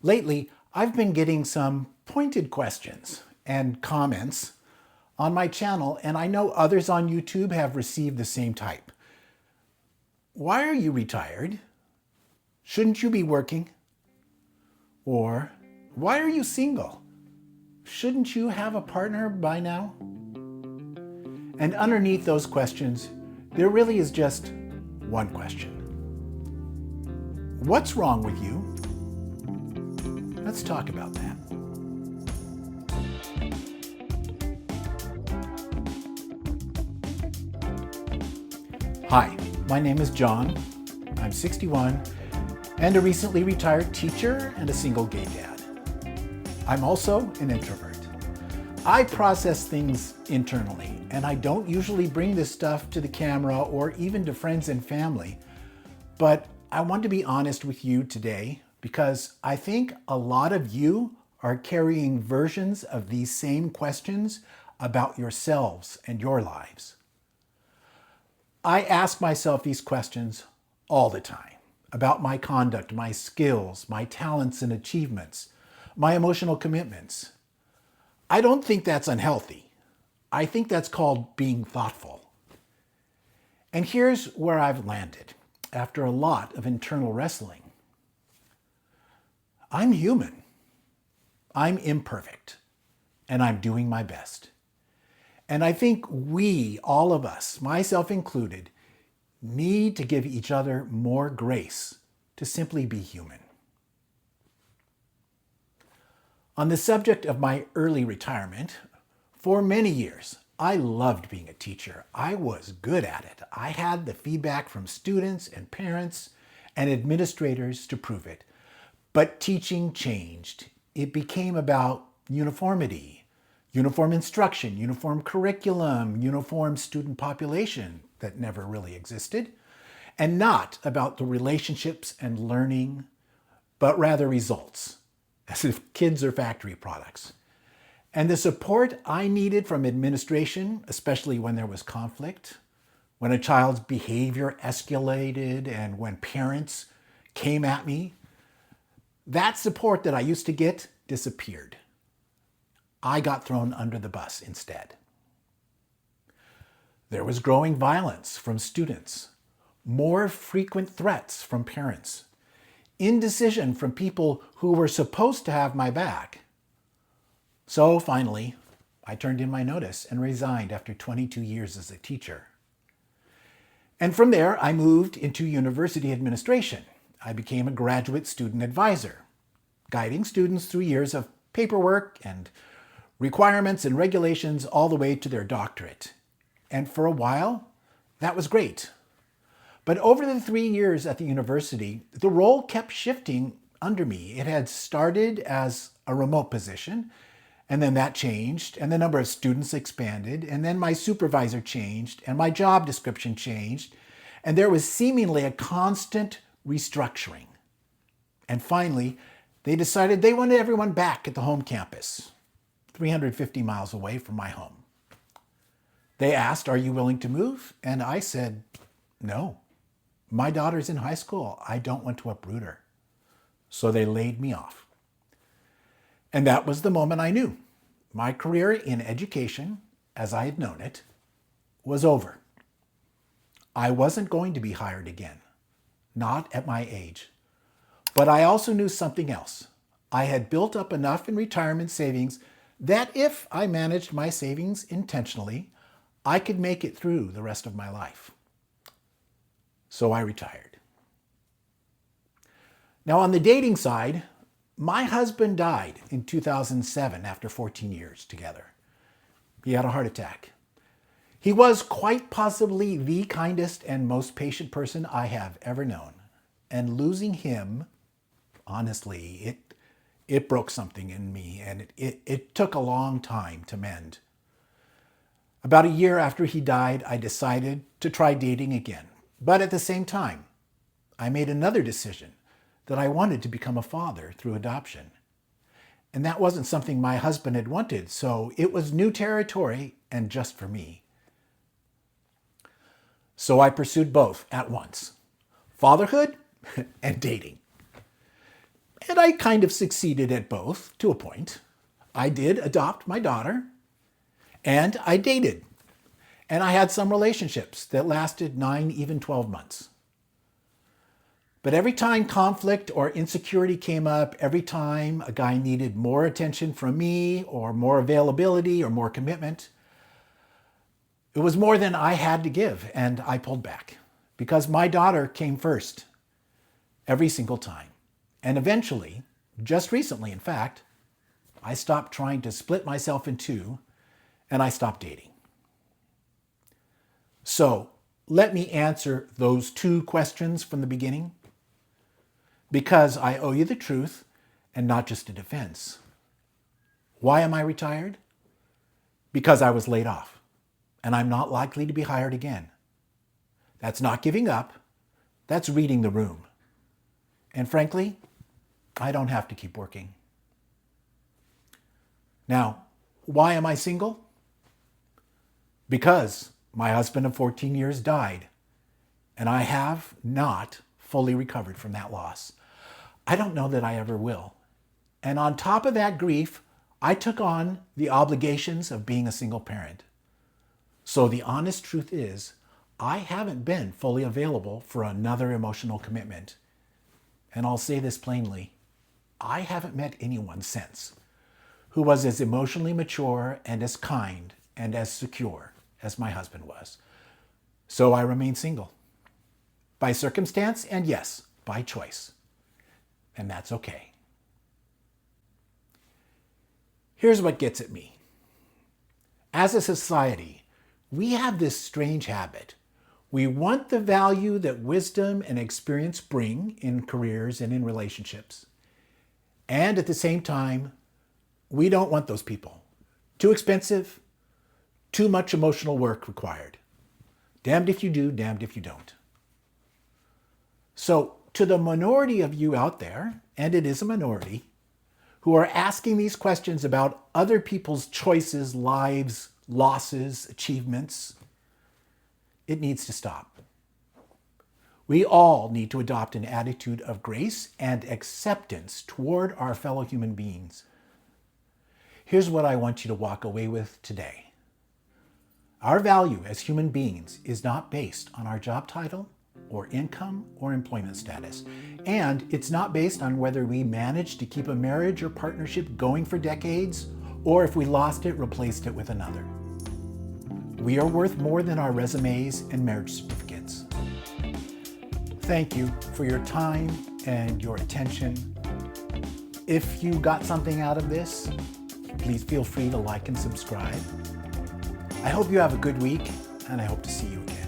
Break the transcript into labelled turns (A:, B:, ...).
A: Lately, I've been getting some pointed questions and comments on my channel, and I know others on YouTube have received the same type. Why are you retired? Shouldn't you be working? Or why are you single? Shouldn't you have a partner by now? And underneath those questions, there really is just one question. What's wrong with you? Let's talk about that. Hi, my name is John. I'm 61 and a recently retired teacher and a single gay dad. I'm also an introvert. I process things internally, and I don't usually bring this stuff to the camera or even to friends and family. But I want to be honest with you today because I think a lot of you are carrying versions of these same questions about yourselves and your lives. I ask myself these questions all the time about my conduct, my skills, my talents and achievements, my emotional commitments. I don't think that's unhealthy. I think that's called being thoughtful. And here's where I've landed after a lot of internal wrestling. I'm human. I'm imperfect. And I'm doing my best. And I think we, all of us, myself included, need to give each other more grace to simply be human. On the subject of my early retirement, for many years, I loved being a teacher. I was good at it. I had the feedback from students and parents and administrators to prove it. But teaching changed. It became about uniformity, uniform instruction, uniform curriculum, uniform student population that never really existed, and not about the relationships and learning, but rather results, as if kids are factory products. And the support I needed from administration, especially when there was conflict, when a child's behavior escalated and when parents came at me, that support that I used to get disappeared. I got thrown under the bus instead. There was growing violence from students, more frequent threats from parents, indecision from people who were supposed to have my back. So finally, I turned in my notice and resigned after 22 years as a teacher. And from there, I moved into university administration. I became a graduate student advisor, guiding students through years of paperwork and requirements and regulations all the way to their doctorate. And for a while, that was great. But over the 3 years at the university, the role kept shifting under me. It had started as a remote position, and then that changed, and the number of students expanded, and then my supervisor changed, and my job description changed, and there was seemingly a constant restructuring. And finally, they decided they wanted everyone back at the home campus, 350 miles away from my home. They asked, "Are you willing to move?" And I said, "No. My daughter's in high school. I don't want to uproot her." So they laid me off. And that was the moment I knew my career in education, as I had known it, was over. I wasn't going to be hired again, not at my age. But I also knew something else. I had built up enough in retirement savings that if I managed my savings intentionally, I could make it through the rest of my life. So I retired. Now on the dating side, my husband died in 2007 after 14 years together. He had a heart attack. He was quite possibly the kindest and most patient person I have ever known. And losing him, honestly, it broke something in me, and it took a long time to mend. About a year after he died, I decided to try dating again. But at the same time, I made another decision that I wanted to become a father through adoption. And that wasn't something my husband had wanted, so it was new territory and just for me. So I pursued both at once, fatherhood and dating. And I kind of succeeded at both to a point. I did adopt my daughter, and I dated. And I had some relationships that lasted 9, even 12 months. But every time conflict or insecurity came up, every time a guy needed more attention from me or more availability or more commitment, it was more than I had to give, and I pulled back because my daughter came first every single time. And eventually, just recently in fact, I stopped trying to split myself in two and I stopped dating. So let me answer those two questions from the beginning, because I owe you the truth and not just a defense. Why am I retired? Because I was laid off, and I'm not likely to be hired again. That's not giving up. That's reading the room. And frankly, I don't have to keep working. Now, why am I single? Because my husband of 14 years died, and I have not fully recovered from that loss. I don't know that I ever will. And on top of that grief, I took on the obligations of being a single parent. So the honest truth is, I haven't been fully available for another emotional commitment. And I'll say this plainly, I haven't met anyone since who was as emotionally mature and as kind and as secure as my husband was. So I remain single. By circumstance, and yes, by choice. And that's okay. Here's what gets at me. As a society, we have this strange habit. We want the value that wisdom and experience bring in careers and in relationships. And at the same time, we don't want those people. Too expensive, too much emotional work required. Damned if you do, damned if you don't. So, to the minority of you out there, and it is a minority, who are asking these questions about other people's choices, lives, losses, achievements, it needs to stop. We all need to adopt an attitude of grace and acceptance toward our fellow human beings. Here's what I want you to walk away with today. Our value as human beings is not based on our job title or income or employment status. And it's not based on whether we managed to keep a marriage or partnership going for decades, or if we lost it, replaced it with another. We are worth more than our resumes and marriage certificates. Thank you for your time and your attention. If you got something out of this, please feel free to like and subscribe. I hope you have a good week, and I hope to see you again.